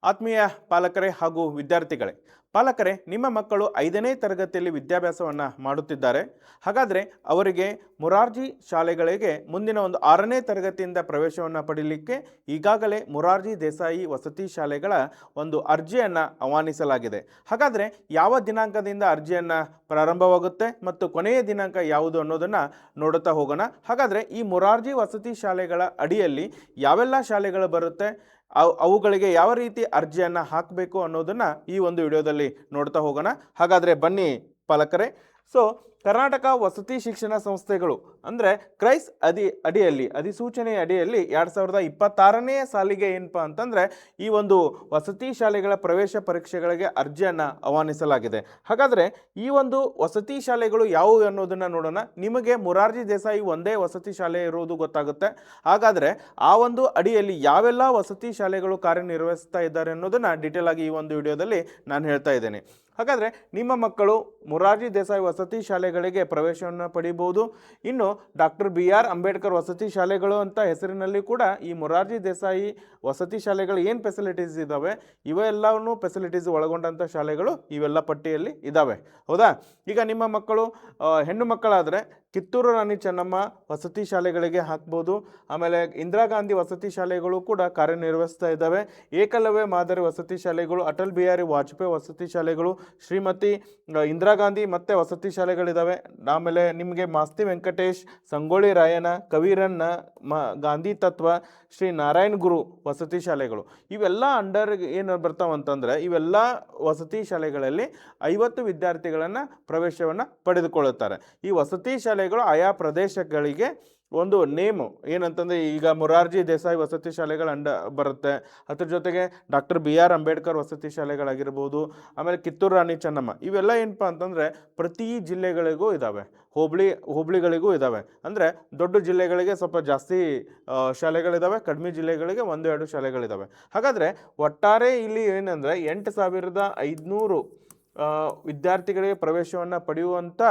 ಆತ್ಮೀಯ ಪಾಲಕರೇ ಹಾಗೂ ವಿದ್ಯಾರ್ಥಿಗಳೇ, ಪಾಲಕರೇ, ನಿಮ್ಮ ಮಕ್ಕಳು 5ನೇ ತರಗತಿಯಲ್ಲಿ ವಿದ್ಯಾಭ್ಯಾಸವನ್ನು ಮಾಡುತ್ತಿದ್ದಾರೆ. ಹಾಗಾದರೆ ಅವರಿಗೆ ಮೊರಾರ್ಜಿ ಶಾಲೆಗಳಿಗೆ ಮುಂದಿನ ಒಂದು 6ನೇ ತರಗತಿಯಿಂದ ಪ್ರವೇಶವನ್ನು ಪಡೆಯಲಿಕ್ಕೆ ಈಗಾಗಲೇ ಮೊರಾರ್ಜಿ ದೇಸಾಯಿ ವಸತಿ ಶಾಲೆಗಳ ಒಂದು ಅರ್ಜಿಯನ್ನು ಆಹ್ವಾನಿಸಲಾಗಿದೆ. ಹಾಗಾದರೆ ಯಾವ ದಿನಾಂಕದಿಂದ ಅರ್ಜಿಯನ್ನು ಪ್ರಾರಂಭವಾಗುತ್ತೆ ಮತ್ತು ಕೊನೆಯ ದಿನಾಂಕ ಯಾವುದು ಅನ್ನೋದನ್ನು ನೋಡುತ್ತಾ ಹೋಗೋಣ. ಹಾಗಾದರೆ ಈ ಮೊರಾರ್ಜಿ ವಸತಿ ಶಾಲೆಗಳ ಅಡಿಯಲ್ಲಿ ಯಾವೆಲ್ಲ ಶಾಲೆಗಳು ಬರುತ್ತೆ, ಅವುಗಳಿಗೆ ಯಾವ ರೀತಿ ಅರ್ಜಿಯನ್ನು ಹಾಕಬೇಕು ಅನ್ನೋದನ್ನು ಈ ಒಂದು ವಿಡಿಯೋದಲ್ಲಿ ನೋಡ್ತಾ ಹೋಗೋಣ. ಹಾಗಾದರೆ ಬನ್ನಿ ಪಾಲಕರೇ. ಕರ್ನಾಟಕ ವಸತಿ ಶಿಕ್ಷಣ ಸಂಸ್ಥೆಗಳು ಅಂದರೆ ಕ್ರೈಸ್ ಅಡಿಯಲ್ಲಿ ಅಧಿಸೂಚನೆಯ ಅಡಿಯಲ್ಲಿ 2026ನೇ ಸಾಲಿಗೆ ಏನಪ್ಪ ಅಂತಂದರೆ ಈ ಒಂದು ವಸತಿ ಶಾಲೆಗಳ ಪ್ರವೇಶ ಪರೀಕ್ಷೆಗಳಿಗೆ ಅರ್ಜಿಯನ್ನು ಆಹ್ವಾನಿಸಲಾಗಿದೆ. ಹಾಗಾದರೆ ಈ ಒಂದು ವಸತಿ ಶಾಲೆಗಳು ಯಾವುವು ಅನ್ನೋದನ್ನು ನೋಡೋಣ. ನಿಮಗೆ ಮೊರಾರ್ಜಿ ದೇಸಾಯಿ ಒಂದೇ ವಸತಿ ಶಾಲೆ ಇರುವುದು ಗೊತ್ತಾಗುತ್ತೆ. ಹಾಗಾದರೆ ಆ ಒಂದು ಅಡಿಯಲ್ಲಿ ಯಾವೆಲ್ಲ ವಸತಿ ಶಾಲೆಗಳು ಕಾರ್ಯನಿರ್ವಹಿಸ್ತಾ ಇದ್ದಾರೆ ಅನ್ನೋದನ್ನು ಡೀಟೇಲ್ ಆಗಿ ಈ ಒಂದು ವಿಡಿಯೋದಲ್ಲಿ ನಾನು ಹೇಳ್ತಾ ಇದ್ದೇನೆ. ಹಾಗಾದರೆ ನಿಮ್ಮ ಮಕ್ಕಳು ಮೊರಾರ್ಜಿ ದೇಸಾಯಿ ವಸತಿ ಶಾಲೆಗಳಿಗೆ ಪ್ರವೇಶವನ್ನು ಪಡೆಯಬಹುದು. ಇನ್ನು ಡಾಕ್ಟರ್ BR ಅಂಬೇಡ್ಕರ್ ವಸತಿ ಶಾಲೆಗಳು ಅಂತ ಹೆಸರಿನಲ್ಲಿ ಕೂಡ ಈ ಮೊರಾರ್ಜಿ ದೇಸಾಯಿ ವಸತಿ ಶಾಲೆಗಳು ಏನು ಫೆಸಿಲಿಟೀಸ್ ಇದ್ದಾವೆ, ಇವೆಲ್ಲವೂ ಫೆಸಿಲಿಟೀಸ್ ಒಳಗೊಂಡಂಥ ಶಾಲೆಗಳು ಇವೆಲ್ಲ ಪಟ್ಟಿಯಲ್ಲಿ ಇದ್ದಾವೆ. ಹೌದಾ? ಈಗ ನಿಮ್ಮ ಮಕ್ಕಳು ಹೆಣ್ಣು ಮಕ್ಕಳಾದರೆ ಕಿತ್ತೂರು ರಾಣಿ ಚೆನ್ನಮ್ಮ ವಸತಿ ಶಾಲೆಗಳಿಗೆ ಹಾಕ್ಬೋದು. ಆಮೇಲೆ ಇಂದಿರಾ ಗಾಂಧಿ ವಸತಿ ಶಾಲೆಗಳು ಕೂಡ ಕಾರ್ಯನಿರ್ವಹಿಸ್ತಾ ಇದ್ದಾವೆ. ಏಕಲವ್ಯ ಮಾದರಿ ವಸತಿ ಶಾಲೆಗಳು, ಅಟಲ್ ಬಿಹಾರಿ ವಾಜಪೇಯಿ ವಸತಿ ಶಾಲೆಗಳು, ಶ್ರೀಮತಿ ಇಂದಿರಾ ಗಾಂಧಿ ಮತ್ತೆ ವಸತಿ ಶಾಲೆಗಳಿದ್ದಾವೆ. ಆಮೇಲೆ ನಿಮಗೆ ಮಾಸ್ತಿ ವೆಂಕಟೇಶ್, ಸಂಗೊಳ್ಳಿ ರಾಯಣ್ಣ, ಕವಿರಣ್ಣ, ಗಾಂಧಿ ತತ್ವ, ಶ್ರೀ ನಾರಾಯಣ ಗುರು ವಸತಿ ಶಾಲೆಗಳು ಇವೆಲ್ಲ ಅಂಡರ್ ಏನು ಬರ್ತಾವಂತಂದರೆ ಇವೆಲ್ಲ ವಸತಿ ಶಾಲೆಗಳಲ್ಲಿ 50 ವಿದ್ಯಾರ್ಥಿಗಳನ್ನು ಪ್ರವೇಶವನ್ನು ಪಡೆದುಕೊಳ್ಳುತ್ತಾರೆ. ಈ ವಸತಿ ಶಾಲೆಗಳು ಆಯಾ ಪ್ರದೇಶಗಳಿಗೆ ಒಂದು ನೇಮು ಏನಂತಂದರೆ ಈಗ ಮೊರಾರ್ಜಿ ದೇಸಾಯಿ ವಸತಿ ಶಾಲೆಗಳು ಬರುತ್ತೆ. ಅದ್ರ ಜೊತೆಗೆ ಡಾಕ್ಟರ್ BR ಅಂಬೇಡ್ಕರ್ ವಸತಿ ಶಾಲೆಗಳಾಗಿರ್ಬೋದು, ಆಮೇಲೆ ಕಿತ್ತೂರು ರಾಣಿ ಚೆನ್ನಮ್ಮ ಇವೆಲ್ಲ ಏನಪ್ಪ ಅಂತಂದರೆ ಪ್ರತಿ ಜಿಲ್ಲೆಗಳಿಗೂ ಇದ್ದಾವೆ, ಹೋಬಳಿಗಳಿಗೂ ಇದ್ದಾವೆ. ಅಂದರೆ ದೊಡ್ಡ ಜಿಲ್ಲೆಗಳಿಗೆ ಸ್ವಲ್ಪ ಜಾಸ್ತಿ ಶಾಲೆಗಳಿದ್ದಾವೆ, ಕಡಿಮೆ ಜಿಲ್ಲೆಗಳಿಗೆ 1-2 ಶಾಲೆಗಳಿದ್ದಾವೆ. ಹಾಗಾದರೆ ಒಟ್ಟಾರೆ ಇಲ್ಲಿ ಏನಂದರೆ 8,500 ವಿದ್ಯಾರ್ಥಿಗಳಿಗೆ ಪ್ರವೇಶವನ್ನು ಪಡೆಯುವಂಥ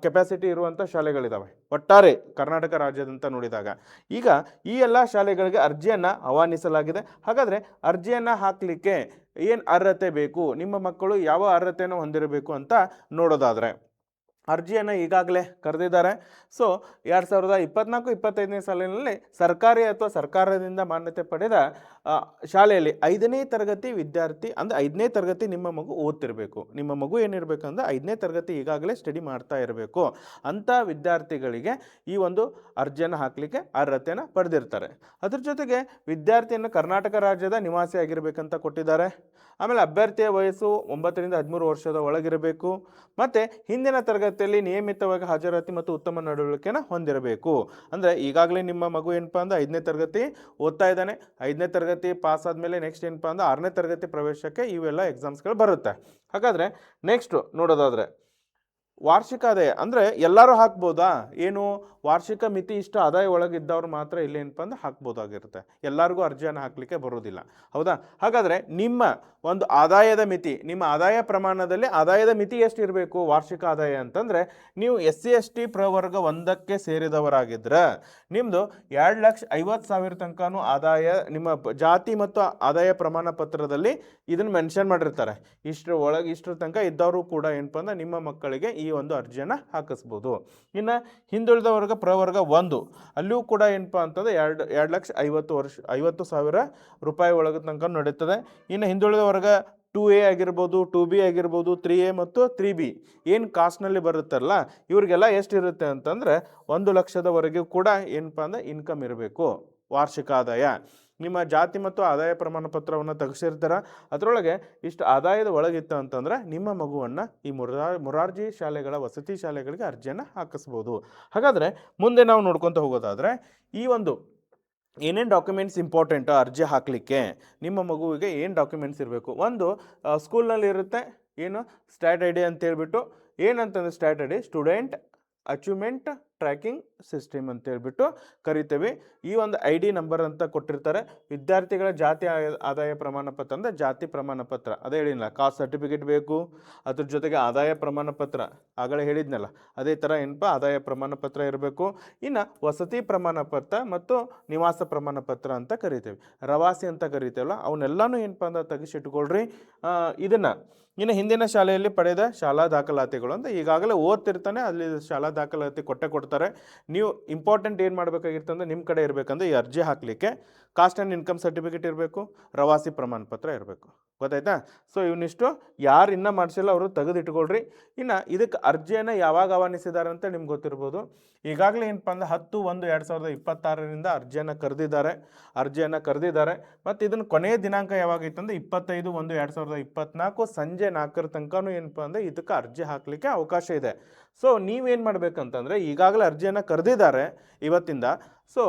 ಕೆಪಾಸಿಟಿ ಇರುವಂಥ ಶಾಲೆಗಳಿದ್ದಾವೆ ಒಟ್ಟಾರೆ ಕರ್ನಾಟಕ ರಾಜ್ಯದಂತ ನೋಡಿದಾಗ. ಈಗ ಈ ಎಲ್ಲ ಶಾಲೆಗಳಿಗೆ ಅರ್ಜಿಯನ್ನು ಆಹ್ವಾನಿಸಲಾಗಿದೆ. ಹಾಗಾದರೆ ಅರ್ಜಿಯನ್ನು ಹಾಕಲಿಕ್ಕೆ ಏನು ಅರ್ಹತೆ ಬೇಕು, ನಿಮ್ಮ ಮಕ್ಕಳು ಯಾವ ಅರ್ಹತೆಯನ್ನು ಹೊಂದಿರಬೇಕು ಅಂತ ನೋಡೋದಾದರೆ ಅರ್ಜಿಯನ್ನು ಈಗಾಗಲೇ ಕರೆದಿದ್ದಾರೆ. 2024-25ನೇ ಸಾಲಿನಲ್ಲಿ ಸರ್ಕಾರಿ ಅಥವಾ ಸರ್ಕಾರದಿಂದ ಮಾನ್ಯತೆ ಪಡೆದ ಶಾಲೆಯಲ್ಲಿ 5ನೇ ತರಗತಿ ವಿದ್ಯಾರ್ಥಿ ಅಂದರೆ 5ನೇ ತರಗತಿ ನಿಮ್ಮ ಮಗು ಓದ್ತಿರಬೇಕು. ನಿಮ್ಮ ಮಗು ಏನಿರಬೇಕಂದ್ರೆ 5ನೇ ತರಗತಿ ಈಗಾಗಲೇ ಸ್ಟಡಿ ಮಾಡ್ತಾ ಇರಬೇಕು. ಅಂಥ ವಿದ್ಯಾರ್ಥಿಗಳಿಗೆ ಈ ಒಂದು ಅರ್ಜಿಯನ್ನು ಹಾಕಲಿಕ್ಕೆ ಅರ್ಹತೆಯನ್ನು ಪಡೆದಿರ್ತಾರೆ. ಅದ್ರ ಜೊತೆಗೆ ವಿದ್ಯಾರ್ಥಿಯನ್ನು ಕರ್ನಾಟಕ ರಾಜ್ಯದ ನಿವಾಸಿ ಆಗಿರಬೇಕಂತ ಕೊಟ್ಟಿದ್ದಾರೆ. ಆಮೇಲೆ ಅಭ್ಯರ್ಥಿಯ ವಯಸ್ಸು 9ರಿಂದ 13 ವರ್ಷದ ಒಳಗಿರಬೇಕು. ಮತ್ತು ಹಿಂದಿನ ತರಗತಿಯಲ್ಲಿ ನಿಯಮಿತವಾಗಿ ಹಾಜರಾತಿ ಮತ್ತು ಉತ್ತಮ ನಡವಳಿಕೆಯನ್ನು ಹೊಂದಿರಬೇಕು. ಅಂದರೆ ಈಗಾಗಲೇ ನಿಮ್ಮ ಮಗು ಏನಪ್ಪ ಅಂದ್ರೆ 5ನೇ ತರಗತಿ ಓದ್ತಾ ಇದ್ದಾನೆ. 5ನೇ ತರಗತಿ ಪಾಸ್ ಆದಮೇಲೆ ನೆಕ್ಸ್ಟ್ ಏನಪ್ಪ ಅಂದ್ರೆ 6ನೇ ತರಗತಿ ಪ್ರವೇಶಕ್ಕೆ ಇವೆಲ್ಲ ಎಕ್ಸಾಮ್ಸ್ಗಳು ಬರುತ್ತೆ. ಹಾಗಾದರೆ ನೆಕ್ಸ್ಟ್ ನೋಡೋದಾದರೆ ವಾರ್ಷಿಕ ಆದಾಯ ಅಂದರೆ ಎಲ್ಲರೂ ಹಾಕ್ಬೋದಾ, ಏನು ವಾರ್ಷಿಕ ಮಿತಿ ಇಷ್ಟು ಆದಾಯ ಒಳಗಿದ್ದವ್ರು ಮಾತ್ರ ಇಲ್ಲಿ ಏನಪ್ಪ ಅಂದ್ರೆ ಹಾಕ್ಬೋದಾಗಿರುತ್ತೆ. ಎಲ್ಲರಿಗೂ ಅರ್ಜಿಯನ್ನು ಹಾಕಲಿಕ್ಕೆ ಬರೋದಿಲ್ಲ. ಹೌದಾ? ಹಾಗಾದರೆ ನಿಮ್ಮ ಒಂದು ಆದಾಯದ ಮಿತಿ, ನಿಮ್ಮ ಆದಾಯ ಪ್ರಮಾಣದಲ್ಲಿ ಆದಾಯದ ಮಿತಿ ಎಷ್ಟಿರಬೇಕು ವಾರ್ಷಿಕ ಆದಾಯ ಅಂತಂದರೆ ನೀವು SC/ST ಪ್ರವರ್ಗ 1ಕ್ಕೆ ಸೇರಿದವರಾಗಿದ್ದರೆ ನಿಮ್ಮದು 2,50,000 ತನಕನೂ ಆದಾಯ ನಿಮ್ಮ ಜಾತಿ ಮತ್ತು ಆದಾಯ ಪ್ರಮಾಣ ಪತ್ರದಲ್ಲಿ ಇದನ್ನು ಮೆನ್ಷನ್ ಮಾಡಿರ್ತಾರೆ. ಇಷ್ಟರ ಒಳಗೆ ಇಷ್ಟರ ತನಕ ಇದ್ದವರು ಕೂಡ ಏನಪ್ಪ ಅಂದ್ರೆ ನಿಮ್ಮ ಮಕ್ಕಳಿಗೆ ಈ ಒಂದು ಅರ್ಜಿಯನ್ನು ಹಾಕಿಸ್ಬೋದು. ಇನ್ನು ಹಿಂದುಳಿದ ವರ್ಗ ಪ್ರವರ್ಗ 1 ಅಲ್ಲಿಯೂ ಕೂಡ ಏನಪ್ಪ ಅಂತಂದರೆ 2,50,000 ರೂಪಾಯಿ ಒಳಗೆ ತನಕ ನಡೀತದೆ. ಇನ್ನು ಹಿಂದುಳಿದ ವರ್ಗ 2A ಆಗಿರ್ಬೋದು, 2B ಆಗಿರ್ಬೋದು, 3A ಮತ್ತು 3B ಏನು ಕಾಸ್ಟ್ನಲ್ಲಿ ಬರುತ್ತಲ್ಲ ಇವ್ರಿಗೆಲ್ಲ ಎಷ್ಟಿರುತ್ತೆ ಅಂತಂದರೆ 1 ಲಕ್ಷದವರೆಗೂ ಕೂಡ ಏನಪ್ಪ ಅಂದರೆ ಇನ್ಕಮ್ ಇರಬೇಕು ವಾರ್ಷಿಕ ಆದಾಯ. ನಿಮ್ಮ ಜಾತಿ ಮತ್ತು ಆದಾಯ ಪ್ರಮಾಣ ಪತ್ರವನ್ನು ತೆಗೆಸಿರ್ತಾರೆ, ಅದರೊಳಗೆ ಇಷ್ಟು ಆದಾಯದ ಒಳಗಿತ್ತು ಅಂತಂದರೆ ನಿಮ್ಮ ಮಗುವನ್ನು ಈ ಮೊರಾರ್ಜಿ ಶಾಲೆಗಳ ವಸತಿ ಶಾಲೆಗಳಿಗೆ ಅರ್ಜಿಯನ್ನು ಹಾಕಿಸ್ಬೋದು. ಹಾಗಾದರೆ ಮುಂದೆ ನಾವು ನೋಡ್ಕೊತ ಹೋಗೋದಾದರೆ ಈ ಒಂದು ಏನೇನು ಡಾಕ್ಯುಮೆಂಟ್ಸ್ ಇಂಪಾರ್ಟೆಂಟ್ ಅರ್ಜಿ ಹಾಕಲಿಕ್ಕೆ, ನಿಮ್ಮ ಮಗುವಿಗೆ ಏನು ಡಾಕ್ಯುಮೆಂಟ್ಸ್ ಇರಬೇಕು. ಒಂದು ಸ್ಕೂಲ್ನಲ್ಲಿ ಇರುತ್ತೆ ಏನು ಸ್ಟ್ಯಾಟ್ ಐ ಡಿ ಅಂತೇಳ್ಬಿಟ್ಟು, ಏನಂತಂದರೆ stat I D student achievement tracking system ಅಂತ ಹೇಳ್ಬಿಟ್ಟು ಕರಿತೇವೆ. ಈ ಒಂದು ID ನಂಬರ್ ಅಂತ ಕೊಟ್ಟಿರ್ತಾರೆ. ವಿದ್ಯಾರ್ಥಿಗಳ ಜಾತಿ ಆದಾಯ ಪ್ರಮಾಣ ಪತ್ರ ಅಂದರೆ ಜಾತಿ ಪ್ರಮಾಣ ಪತ್ರ, ಅದೇ ಹೇಳಿಲ್ಲ, ಕಾಸ್ಟ್ ಸರ್ಟಿಫಿಕೇಟ್ ಬೇಕು, ಅದ್ರ ಜೊತೆಗೆ ಆದಾಯ ಪ್ರಮಾಣ ಪತ್ರ ಆಗಲೇ ಹೇಳಿದ್ನಲ್ಲ, ಅದೇ ಥರ ಏನಪ್ಪ ಆದಾಯ ಪ್ರಮಾಣ ಪತ್ರ ಇರಬೇಕು. ಇನ್ನು ವಸತಿ ಪ್ರಮಾಣ ಪತ್ರ ಮತ್ತು ನಿವಾಸ ಪ್ರಮಾಣ ಪತ್ರ ಅಂತ ಕರಿತೇವೆ, ರವಾಸಿ ಅಂತ ಕರಿತೇವಲ್ಲ, ಅವನ್ನೆಲ್ಲನೂ ಏನಪ್ಪ ಅಂದ್ರೆ ತೆಗೆಸಿಟ್ಕೊಳ್ರಿ. ಇದನ್ನು ಇನ್ನು ಹಿಂದಿನ ಶಾಲೆಯಲ್ಲಿ ಪಡೆದ ಶಾಲಾ ದಾಖಲಾತಿಗಳು ಅಂತ ಈಗಾಗಲೇ ಓದ್ತಿರ್ತಾನೆ, ಅಲ್ಲಿ ಶಾಲಾ ದಾಖಲಾತಿ ಕೊಡ್ತಾರೆ. ನೀವು ಇಂಪಾರ್ಟೆಂಟ್ ಏನು ಮಾಡಬೇಕಾಗಿರ್ತಂದ್ರೆ ನಿಮ್ಮ ಕಡೆ ಇರಬೇಕಂದ್ರೆ ಈ ಅರ್ಜಿ ಹಾಕಲಿಕ್ಕೆ ಕಾಸ್ಟ್ ಆ್ಯಂಡ್ ಇನ್ಕಮ್ ಸರ್ಟಿಫಿಕೇಟ್ ಇರಬೇಕು, ರವಾಸಿ ಪ್ರಮಾಣ ಪತ್ರ ಇರಬೇಕು. ಗೊತ್ತಾಯ್ತಾ? ಸೊ ಇವನಿಷ್ಟು ಯಾರು ಇನ್ನೂ ಮಾಡಿಸಿಲ್ಲ ಅವರು ತೆಗೆದಿಟ್ಕೊಳ್ರಿ. ಇನ್ನು ಇದಕ್ಕೆ ಅರ್ಜಿಯನ್ನು ಯಾವಾಗ ಆಹ್ವಾನಿಸಿದ್ದಾರೆ ಅಂತ ನಿಮ್ಗೆ ಗೊತ್ತಿರ್ಬೋದು. ಈಗಾಗಲೇ ಏನಪ್ಪ ಅಂದ್ರೆ 10/1/2026 ಅರ್ಜಿಯನ್ನು ಕರೆದಿದ್ದಾರೆ. ಮತ್ತು ಇದನ್ನು ಕೊನೆಯ ದಿನಾಂಕ ಯಾವಾಗಿತ್ತಂದ್ರೆ 25/1/2024 ಸಂಜೆ 4 ತನಕನೂ ಏನಪ್ಪ ಅಂದರೆ ಇದಕ್ಕೆ ಅರ್ಜಿ ಹಾಕಲಿಕ್ಕೆ ಅವಕಾಶ ಇದೆ. ಸೊ ನೀವೇನು ಮಾಡಬೇಕಂತಂದರೆ ಈಗಾಗಲೇ ಅರ್ಜಿಯನ್ನು ಕರೆದಿದ್ದಾರೆ ಇವತ್ತಿಂದ. ಸೊ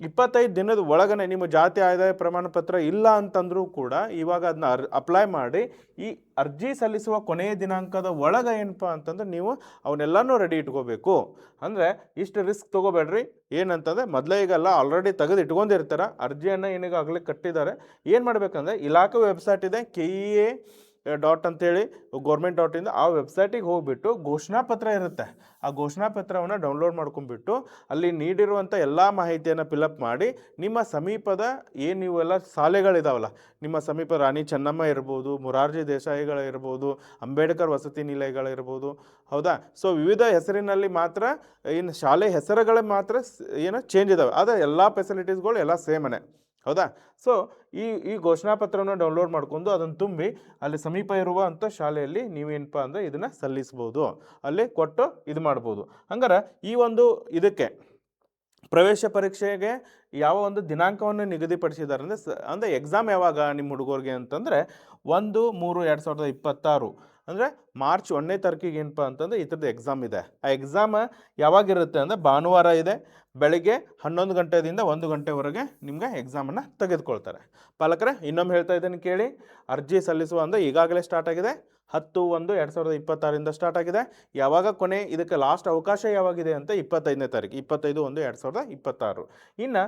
25 ದಿನದ ಒಳಗನೆ ನಿಮ್ಮ ಜಾತಿ ಆದಾಯ ಪ್ರಮಾಣ ಪತ್ರ ಇಲ್ಲ ಅಂತಂದರೂ ಕೂಡ ಇವಾಗ ಅದನ್ನ ಅಪ್ಲೈ ಮಾಡಿ ಈ ಅರ್ಜಿ ಸಲ್ಲಿಸುವ ಕೊನೆಯ ದಿನಾಂಕದ ಒಳಗೆ ಏನಪ್ಪ ಅಂತಂದ್ರೆ ನೀವು ಅವನ್ನೆಲ್ಲನೂ ರೆಡಿ ಇಟ್ಕೋಬೇಕು. ಅಂದರೆ ಇಷ್ಟು ರಿಸ್ಕ್ ತೊಗೋಬೇಡ್ರಿ. ಏನಂತಂದರೆ ಮೊದಲೇ ಈಗೆಲ್ಲ ಆಲ್ರೆಡಿ ತೆಗೆದು ಇಟ್ಕೊಂಡಿರ್ತಾರೆ, ಅರ್ಜಿಯನ್ನು ಏನಿಗಾಗಲೇ ಕಟ್ಟಿದ್ದಾರೆ. ಏನು ಮಾಡಬೇಕಂದ್ರೆ ಇಲಾಖೆ ವೆಬ್ಸೈಟ್ ಇದೆ KEA ಅಂತೇಳಿ ಗೌರ್ಮೆಂಟ್.in, ಆ ವೆಬ್ಸೈಟಿಗೆ ಹೋಗ್ಬಿಟ್ಟು ಘೋಷಣಾ ಪತ್ರ ಇರುತ್ತೆ, ಆ ಘೋಷಣಾ ಪತ್ರವನ್ನು ಡೌನ್ಲೋಡ್ ಮಾಡ್ಕೊಂಡ್ಬಿಟ್ಟು ಅಲ್ಲಿ ನೀಡಿರುವಂಥ ಎಲ್ಲ ಮಾಹಿತಿಯನ್ನು ಫಿಲಪ್ ಮಾಡಿ ನಿಮ್ಮ ಸಮೀಪದ ಏನು ನೀವೆಲ್ಲ ಶಾಲೆಗಳಿದಾವಲ್ಲ, ನಿಮ್ಮ ಸಮೀಪ ರಾಣಿ ಚೆನ್ನಮ್ಮ ಇರ್ಬೋದು, ಮೊರಾರ್ಜಿ ದೇಸಾಯಿಗಳಿರ್ಬೋದು, ಅಂಬೇಡ್ಕರ್ ವಸತಿ ನಿಲಯಗಳಿರ್ಬೋದು, ಹೌದಾ? ಸೊ ವಿವಿಧ ಹೆಸರಿನಲ್ಲಿ ಮಾತ್ರ ಏನು ಶಾಲೆ ಹೆಸರುಗಳು ಮಾತ್ರ ಏನು ಚೇಂಜ್ ಇದ್ದಾವೆ, ಆದರೆ ಎಲ್ಲ ಫೆಸಿಲಿಟೀಸ್ಗಳು ಎಲ್ಲ ಸೇಮನೆ, ಹೌದಾ? ಸೊ ಈ ಘೋಷಣಾ ಪತ್ರವನ್ನು ಡೌನ್ಲೋಡ್ ಮಾಡ್ಕೊಂಡು ಅದನ್ನು ತುಂಬಿ ಅಲ್ಲಿ ಸಮೀಪ ಇರುವಂಥ ಶಾಲೆಯಲ್ಲಿ ನೀವೇನಪ್ಪ ಅಂದರೆ ಇದನ್ನು ಸಲ್ಲಿಸ್ಬೋದು, ಅಲ್ಲಿ ಕೊಟ್ಟು ಇದು ಮಾಡ್ಬೋದು. ಹಂಗಾರೆ ಈ ಒಂದು ಇದಕ್ಕೆ ಪ್ರವೇಶ ಪರೀಕ್ಷೆಗೆ ಯಾವ ಒಂದು ದಿನಾಂಕವನ್ನು ನಿಗದಿಪಡಿಸಿದ್ದಾರೆ ಅಂದರೆ ಎಕ್ಸಾಮ್ ಯಾವಾಗ ನಿಮ್ಮ ಹುಡುಗರಿಗೆ ಅಂತಂದರೆ 1/3/2026 ಅಂದರೆ ಮಾರ್ಚ್ 1ನೇ ತಾರೀಕಿಗೆ ಏನಪ್ಪ ಅಂತಂದರೆ ಈ ಥರದ್ದು ಎಕ್ಸಾಮ್ ಇದೆ. ಆ ಎಕ್ಸಾಮ್ ಯಾವಾಗಿರುತ್ತೆ ಅಂದರೆ ಭಾನುವಾರ ಇದೆ, ಬೆಳಗ್ಗೆ 11 ಗಂಟೆಯಿಂದ 1 ಗಂಟೆವರೆಗೆ ನಿಮಗೆ ಎಕ್ಸಾಮನ್ನು ತೆಗೆದುಕೊಳ್ತಾರೆ. ಪಾಲಕರೇ ಇನ್ನೊಮ್ಮೆ ಹೇಳ್ತಾ ಇದ್ದೀನಿ ಕೇಳಿ, ಅರ್ಜಿ ಸಲ್ಲಿಸುವ ಅಂದರೆ ಈಗಾಗಲೇ ಸ್ಟಾರ್ಟ್ ಆಗಿದೆ, 10/1/2026 ಸ್ಟಾರ್ಟ್ ಆಗಿದೆ. ಯಾವಾಗ ಕೊನೆ ಇದಕ್ಕೆ ಲಾಸ್ಟ್ ಅವಕಾಶ ಯಾವಾಗಿದೆ ಅಂತ 25ನೇ ತಾರೀಕು, 25/1/2026. ಇನ್ನು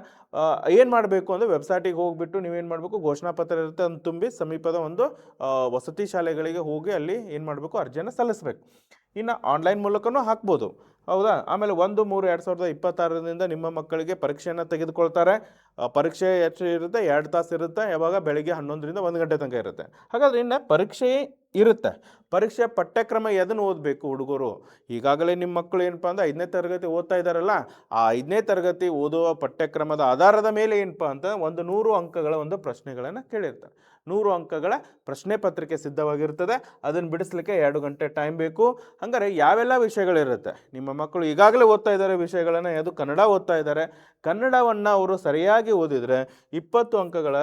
ಏನು ಮಾಡಬೇಕು ಅಂದರೆ ವೆಬ್ಸೈಟಿಗೆ ಹೋಗಿಬಿಟ್ಟು ನೀವೇನು ಮಾಡಬೇಕು, ಘೋಷಣಾ ಪತ್ರ ಇರುತ್ತೆ ಅದನ್ನು ತುಂಬಿ ಸಮೀಪದ ಒಂದು ವಸತಿ ಶಾಲೆಗಳಿಗೆ ಹೋಗಿ ಅಲ್ಲಿ ಏನು ಮಾಡಬೇಕು, ಅರ್ಜಿಯನ್ನು ಸಲ್ಲಿಸಬೇಕು. ಇನ್ನು ಆನ್ಲೈನ್ ಮೂಲಕನೂ ಹಾಕ್ಬೋದು, ಹೌದಾ? ಆಮೇಲೆ 1/3/2026 ನಿಮ್ಮ ಮಕ್ಕಳಿಗೆ ಪರೀಕ್ಷೆಯನ್ನು ತೆಗೆದುಕೊಳ್ತಾರೆ. ಪರೀಕ್ಷೆ ಎಷ್ಟು ಇರುತ್ತೆ, 2 ತಾಸು ಇರುತ್ತೆ. ಯಾವಾಗ ಬೆಳಗ್ಗೆ 11ರಿಂದ 1 ಗಂಟೆ ತನಕ ಇರುತ್ತೆ. ಹಾಗಾದರೆ ಇನ್ನು ಪರೀಕ್ಷೆ ಇರುತ್ತೆ, ಪರೀಕ್ಷೆ ಪಠ್ಯಕ್ರಮ ಎದನ್ನು ಓದಬೇಕು ಹುಡುಗರು? ಈಗಾಗಲೇ ನಿಮ್ಮ ಮಕ್ಕಳು ಏನಪ್ಪ ಅಂದರೆ 5ನೇ ತರಗತಿ ಓದ್ತಾ ಇದ್ದಾರಲ್ಲ, ಆ 5ನೇ ತರಗತಿ ಓದುವ ಪಠ್ಯಕ್ರಮದ ಆಧಾರದ ಮೇಲೆ ಏನಪ್ಪ ಅಂತ 100 ಅಂಕಗಳ ಒಂದು ಪ್ರಶ್ನೆಗಳನ್ನು ಕೇಳಿರ್ತಾರೆ. 100 ಅಂಕಗಳ ಪ್ರಶ್ನೆ ಪತ್ರಿಕೆ ಸಿದ್ಧವಾಗಿರ್ತದೆ, ಅದನ್ನು ಬಿಡಿಸ್ಲಿಕ್ಕೆ 2 ಗಂಟೆ ಟೈಮ್ ಬೇಕು. ಹಂಗಾರೆ ಯಾವೆಲ್ಲ ವಿಷಯಗಳಿರುತ್ತೆ, ನಿಮ್ಮ ಮಕ್ಕಳು ಈಗಾಗಲೇ ಓದ್ತಾ ಇದ್ದಾರೆ ವಿಷಯಗಳನ್ನು, ಅದು ಕನ್ನಡ ಓದ್ತಾ ಇದ್ದಾರೆ, ಕನ್ನಡವನ್ನು ಅವರು ಸರಿಯಾಗಿ ಓದಿದರೆ 20 ಅಂಕಗಳ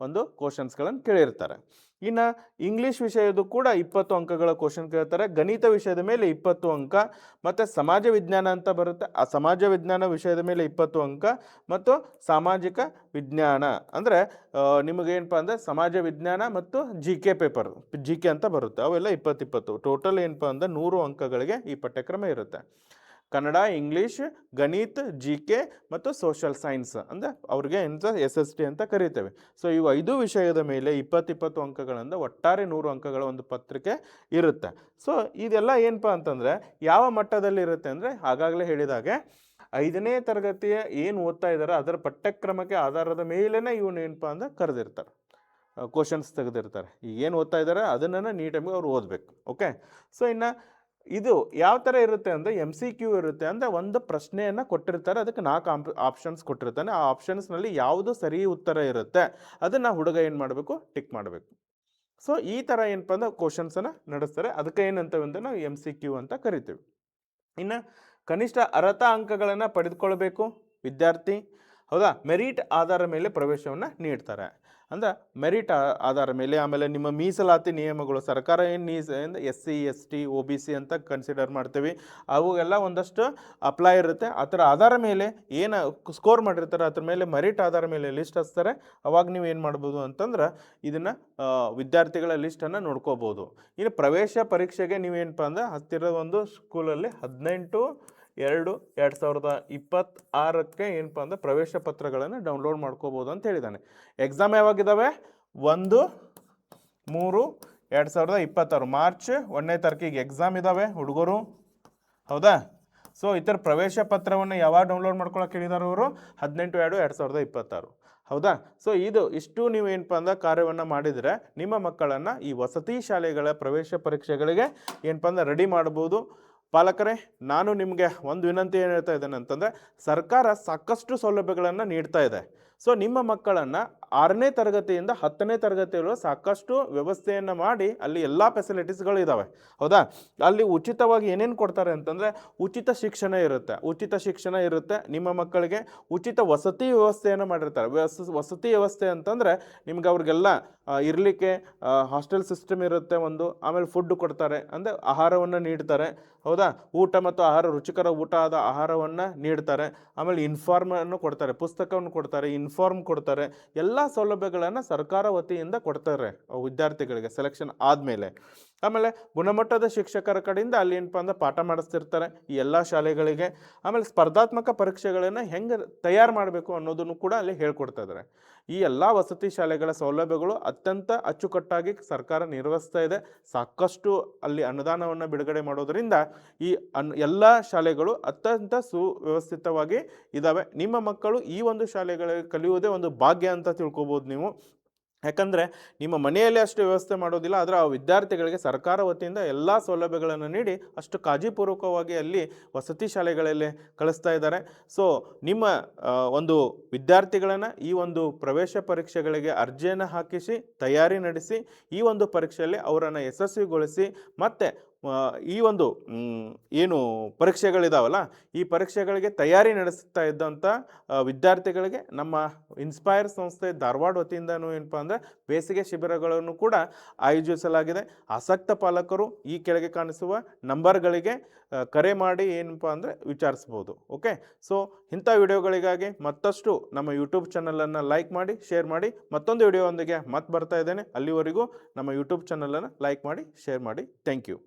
ಒಂದು ಕ್ವಶನ್ಸ್ಗಳನ್ನು ಕೇಳಿರ್ತಾರೆ. ಇನ್ನು ಇಂಗ್ಲೀಷ್ ವಿಷಯದ್ದು ಕೂಡ 20 ಅಂಕಗಳ ಕ್ವಶನ್ ಕೇಳ್ತಾರೆ, ಗಣಿತ ವಿಷಯದ ಮೇಲೆ 20 ಅಂಕ, ಮತ್ತು ಸಮಾಜ ವಿಜ್ಞಾನ ಅಂತ ಬರುತ್ತೆ, ಆ ಸಮಾಜ ವಿಜ್ಞಾನ ವಿಷಯದ ಮೇಲೆ 20 ಅಂಕ, ಮತ್ತು ಸಾಮಾಜಿಕ ವಿಜ್ಞಾನ ಅಂದರೆ ನಿಮಗೇನಪ್ಪ ಅಂದರೆ ಸಮಾಜ ವಿಜ್ಞಾನ ಮತ್ತು GK ಪೇಪರ್, GK ಅಂತ ಬರುತ್ತೆ, ಅವೆಲ್ಲ 20 ಟೋಟಲ್ ಏನಪ್ಪ ಅಂದರೆ 100 ಅಂಕಗಳಿಗೆ ಈ ಪಠ್ಯಕ್ರಮ ಇರುತ್ತೆ. ಕನ್ನಡ, ಇಂಗ್ಲೀಷ್, ಗಣಿತ, GK ಮತ್ತು ಸೋಷಲ್ ಸೈನ್ಸ್ ಅಂದರೆ ಅವ್ರಿಗೆ ಎಂತ SST ಅಂತ ಕರಿತೇವೆ. ಸೊ ಇವು 5 ವಿಷಯದ ಮೇಲೆ 20 ಅಂಕಗಳಿಂದ ಒಟ್ಟಾರೆ 100 ಅಂಕಗಳ ಒಂದು ಪತ್ರಿಕೆ ಇರುತ್ತೆ. ಸೊ ಇದೆಲ್ಲ ಏನಪ್ಪ ಅಂತಂದರೆ ಯಾವ ಮಟ್ಟದಲ್ಲಿ ಇರುತ್ತೆ ಅಂದರೆ ಆಗಾಗಲೇ ಹೇಳಿದಾಗೆ 5ನೇ ತರಗತಿಯ ಏನು ಓದ್ತಾ ಇದ್ದಾರೆ ಅದರ ಪಠ್ಯಕ್ರಮಕ್ಕೆ ಆಧಾರದ ಮೇಲೇ ಇವನು ಏನಪ್ಪ ಅಂದರೆ ಕರೆದಿರ್ತಾರೆ, ಕ್ವಶನ್ಸ್ ತೆಗೆದಿರ್ತಾರೆ. ಈಗ ಏನು ಓದ್ತಾ ಇದ್ದಾರೆ ಅದನ್ನು ನೀಟಾಗಿ ಅವ್ರು ಓದಬೇಕು. ಓಕೆ, ಸೊ ಇನ್ನು ಇದು ಯಾವ ಥರ ಇರುತ್ತೆ ಅಂದರೆ MCQ ಇರುತ್ತೆ. ಅಂದರೆ ಒಂದು ಪ್ರಶ್ನೆಯನ್ನು ಕೊಟ್ಟಿರ್ತಾರೆ, ಅದಕ್ಕೆ 4 ಆಪ್ಷನ್ಸ್ ಕೊಟ್ಟಿರ್ತಾನೆ, ಆ ಆಪ್ಷನ್ಸ್ನಲ್ಲಿ ಯಾವುದು ಸರಿ ಉತ್ತರ ಇರುತ್ತೆ ಅದನ್ನು ಹುಡುಗ ಏನು ಮಾಡಬೇಕು, ಟಿಕ್ ಮಾಡಬೇಕು. ಸೊ ಈ ಥರ ಏನಪ್ಪ ಅಂದ್ರೆ ಕ್ವಶನ್ಸನ್ನು ನಡೆಸ್ತಾರೆ, ಅದಕ್ಕೆ ಏನಂತೇವೆ ಅಂದರೆ ನಾವು MCQ ಅಂತ ಕರಿತೀವಿ. ಇನ್ನು ಕನಿಷ್ಠ ಅರ್ಹತಾ ಅಂಕಗಳನ್ನು ಪಡೆದುಕೊಳ್ಬೇಕು ವಿದ್ಯಾರ್ಥಿ, ಹೌದಾ? ಮೆರಿಟ್ ಆಧಾರ ಮೇಲೆ ಪ್ರವೇಶವನ್ನು ನೀಡ್ತಾರೆ. ಅಂದರೆ ಮೆರಿಟ್ ಆಧಾರ ಮೇಲೆ. ಆಮೇಲೆ ನಿಮ್ಮ ಮೀಸಲಾತಿ ನಿಯಮಗಳು, ಸರ್ಕಾರ ಏನು SC ST OBC ಅಂತ ಕನ್ಸಿಡರ್ ಮಾಡ್ತೀವಿ, ಅವೆಲ್ಲ ಒಂದಷ್ಟು ಅಪ್ಲೈ ಇರುತ್ತೆ. ಅದರ ಆಧಾರ ಮೇಲೆ ಏನು ಸ್ಕೋರ್ ಮಾಡಿರ್ತಾರೆ ಅದ್ರ ಮೇಲೆ ಮೆರಿಟ್ ಆಧಾರ ಮೇಲೆ ಲಿಸ್ಟ್ ಹಚ್ತಾರೆ. ಅವಾಗ ನೀವು ಏನು ಮಾಡ್ಬೋದು ಅಂತಂದ್ರೆ ಇದನ್ನು ವಿದ್ಯಾರ್ಥಿಗಳ ಲಿಸ್ಟನ್ನು ನೋಡ್ಕೋಬೋದು. ಇನ್ನು ಪ್ರವೇಶ ಪರೀಕ್ಷೆಗೆ ನೀವೇನಪ್ಪ ಅಂದರೆ ಹತ್ತಿರದ ಒಂದು ಸ್ಕೂಲಲ್ಲಿ 18 2/2026ಕ್ಕೆ ಏನಪ್ಪ ಅಂದ್ರೆ ಪ್ರವೇಶ ಪತ್ರಗಳನ್ನು ಡೌನ್ಲೋಡ್ ಮಾಡ್ಕೋಬೋದು ಅಂತ ಹೇಳಿದ್ದಾನೆ. ಎಕ್ಸಾಮ್ ಯಾವಾಗಿದ್ದಾವೆ? 1/3/2026 ಮಾರ್ಚ್ 1ನೇ ತಾರೀಕಿಗೆ ಎಕ್ಸಾಮ್ ಇದ್ದಾವೆ ಹುಡುಗರು, ಹೌದಾ? ಸೊ ಇತರ ಪ್ರವೇಶ ಪತ್ರವನ್ನು ಯಾವಾಗ ಡೌನ್ಲೋಡ್ ಮಾಡ್ಕೊಳಕ್ಕೆ ಹೇಳಿದಾರೆ ಅವರು? 18/2/2026, ಹೌದಾ? ಸೊ ಇಷ್ಟು ನೀವು ಏನಪ್ಪ ಅಂದ್ರೆ ಕಾರ್ಯವನ್ನು ಮಾಡಿದರೆ ನಿಮ್ಮ ಮಕ್ಕಳನ್ನು ಈ ವಸತಿ ಶಾಲೆಗಳ ಪ್ರವೇಶ ಪರೀಕ್ಷೆಗಳಿಗೆ ಏನಪ್ಪ ಅಂದ್ರೆ ರೆಡಿ ಮಾಡ್ಬೋದು. ಪಾಲಕರೇ, ನಾನು ನಿಮಗೆ ಒಂದು ವಿನಂತಿ ಏನು ಹೇಳ್ತಾ ಇದ್ದೇನೆ ಅಂತಂದರೆ, ಸರ್ಕಾರ ಸಾಕಷ್ಟು ಸೌಲಭ್ಯಗಳನ್ನು ನೀಡ್ತಾ ಇದೆ. ಸೊ ನಿಮ್ಮ ಮಕ್ಕಳನ್ನು 6ನೇ ತರಗತಿಯಿಂದ 10ನೇ ತರಗತಿಯಲ್ಲೂ ಸಾಕಷ್ಟು ವ್ಯವಸ್ಥೆಯನ್ನು ಮಾಡಿ ಅಲ್ಲಿ ಎಲ್ಲ ಫೆಸಿಲಿಟೀಸ್ಗಳು ಇದ್ದಾವೆ, ಹೌದಾ? ಅಲ್ಲಿ ಉಚಿತವಾಗಿ ಏನೇನು ಕೊಡ್ತಾರೆ ಅಂತಂದರೆ, ಉಚಿತ ಶಿಕ್ಷಣ ಇರುತ್ತೆ. ನಿಮ್ಮ ಮಕ್ಕಳಿಗೆ ಉಚಿತ ವಸತಿ ವ್ಯವಸ್ಥೆಯನ್ನು ಮಾಡಿರ್ತಾರೆ. ವಸತಿ ವ್ಯವಸ್ಥೆ ಅಂತಂದರೆ ನಿಮ್ಗೆ ಅವ್ರಿಗೆಲ್ಲ ಇರಲಿಕ್ಕೆ ಹಾಸ್ಟೆಲ್ ಸಿಸ್ಟಮ್ ಇರುತ್ತೆ ಒಂದು. ಆಮೇಲೆ ಫುಡ್ ಕೊಡ್ತಾರೆ, ಅಂದರೆ ಆಹಾರವನ್ನು ನೀಡ್ತಾರೆ, ಹೌದಾ? ಊಟ ಮತ್ತು ಆಹಾರ, ರುಚಿಕರ ಊಟ ಆದ ಆಹಾರವನ್ನು ನೀಡ್ತಾರೆ. ಆಮೇಲೆ ಇನ್ಫಾರ್ಮನ್ನು ಕೊಡ್ತಾರೆ, ಪುಸ್ತಕವನ್ನು ಕೊಡ್ತಾರೆ, ಇನ್ಫಾರ್ಮ್ ಕೊಡ್ತಾರೆ. ಎಲ್ಲ ಸೌಲಭ್ಯಗಳನ್ನು ಸರ್ಕಾರ ವತಿಯಿಂದ ಕೊಡ್ತಾರೆ ವಿದ್ಯಾರ್ಥಿಗಳಿಗೆ ಸೆಲೆಕ್ಷನ್ ಆದಮೇಲೆ. ಆಮೇಲೆ ಗುಣಮಟ್ಟದ ಶಿಕ್ಷಕರ ಕಡೆಯಿಂದ ಅಲ್ಲಿ ಏನಪ್ಪ ಅಂದ್ರೆ ಪಾಠ ಮಾಡಿಸ್ತಿರ್ತಾರೆ ಈ ಎಲ್ಲ ಶಾಲೆಗಳಿಗೆ. ಆಮೇಲೆ ಸ್ಪರ್ಧಾತ್ಮಕ ಪರೀಕ್ಷೆಗಳನ್ನು ಹೆಂಗೆ ತಯಾರು ಮಾಡಬೇಕು ಅನ್ನೋದನ್ನು ಕೂಡ ಅಲ್ಲಿ ಹೇಳ್ಕೊಡ್ತಾ ಇದ್ದಾರೆ. ಈ ಎಲ್ಲ ವಸತಿ ಶಾಲೆಗಳ ಸೌಲಭ್ಯಗಳು ಅತ್ಯಂತ ಅಚ್ಚುಕಟ್ಟಾಗಿ ಸರ್ಕಾರ ನಿರ್ವಹಿಸ್ತಾ ಇದೆ. ಸಾಕಷ್ಟು ಅಲ್ಲಿ ಅನುದಾನವನ್ನು ಬಿಡುಗಡೆ ಮಾಡೋದರಿಂದ ಈ ಎಲ್ಲ ಶಾಲೆಗಳು ಅತ್ಯಂತ ಸುವ್ಯವಸ್ಥಿತವಾಗಿ ಇದ್ದಾವೆ. ನಿಮ್ಮ ಮಕ್ಕಳು ಈ ಒಂದು ಶಾಲೆಗಳಿಗೆ ಕಲಿಯುವುದೇ ಒಂದು ಭಾಗ್ಯ ಅಂತ ತಿಳ್ಕೊಬೋದು ನೀವು. ಯಾಕಂದರೆ ನಿಮ್ಮ ಮನೆಯಲ್ಲಿ ಅಷ್ಟು ವ್ಯವಸ್ಥೆ ಮಾಡೋದಿಲ್ಲ, ಆದರೆ ಆ ವಿದ್ಯಾರ್ಥಿಗಳಿಗೆ ಸರ್ಕಾರ ವತಿಯಿಂದ ಎಲ್ಲ ಸೌಲಭ್ಯಗಳನ್ನು ನೀಡಿ ಅಷ್ಟು ಕಾಳಜಿಪೂರ್ವಕವಾಗಿ ಅಲ್ಲಿ ವಸತಿ ಶಾಲೆಗಳಲ್ಲಿ ಕಳಿಸ್ತಾ ಇದ್ದಾರೆ. ಸೊ ನಿಮ್ಮ ಒಂದು ವಿದ್ಯಾರ್ಥಿಗಳನ್ನು ಈ ಒಂದು ಪ್ರವೇಶ ಪರೀಕ್ಷೆಗಳಿಗೆ ಅರ್ಜಿಯನ್ನು ಹಾಕಿಸಿ ತಯಾರಿ ನಡೆಸಿ ಈ ಒಂದು ಪರೀಕ್ಷೆಯಲ್ಲಿ ಅವರನ್ನು ಯಶಸ್ವಿಗೊಳಿಸಿ ಮತ್ತು ಈ ಒಂದು ಏನು ಪರೀಕ್ಷೆಗಳಿದಾವಲ್ಲ ಈ ಪರೀಕ್ಷೆಗಳಿಗೆ ತಯಾರಿ ನಡೆಸ್ತಾ ಇದ್ದಂಥ ವಿದ್ಯಾರ್ಥಿಗಳಿಗೆ ನಮ್ಮ ಇನ್ಸ್ಪೈರ್ ಸಂಸ್ಥೆ ಧಾರವಾಡ ವತಿಯಿಂದನೂ ಏನಪ್ಪ ಅಂದರೆ ಬೇಸಿಗೆ ಶಿಬಿರಗಳನ್ನು ಕೂಡ ಆಯೋಜಿಸಲಾಗಿದೆ. ಆಸಕ್ತ ಪಾಲಕರು ಈ ಕೆಳಗೆ ಕಾಣಿಸುವ ನಂಬರ್ಗಳಿಗೆ ಕರೆ ಮಾಡಿ ಏನಪ್ಪ ಅಂದರೆ ವಿಚಾರಿಸ್ಬೋದು. ಓಕೆ, ಸೊ ಇಂಥ ವಿಡಿಯೋಗಳಿಗಾಗಿ ಮತ್ತಷ್ಟು ನಮ್ಮ ಯೂಟ್ಯೂಬ್ ಚಾನಲನ್ನು ಲೈಕ್ ಮಾಡಿ, ಶೇರ್ ಮಾಡಿ. ಮತ್ತೊಂದು ವಿಡಿಯೋದೊಂದಿಗೆ ಮತ್ತೆ ಬರ್ತಾ ಇದ್ದೇನೆ. ಅಲ್ಲಿವರೆಗೂ ನಮ್ಮ ಯೂಟ್ಯೂಬ್ ಚಾನಲನ್ನು ಲೈಕ್ ಮಾಡಿ, ಶೇರ್ ಮಾಡಿ. Thank you.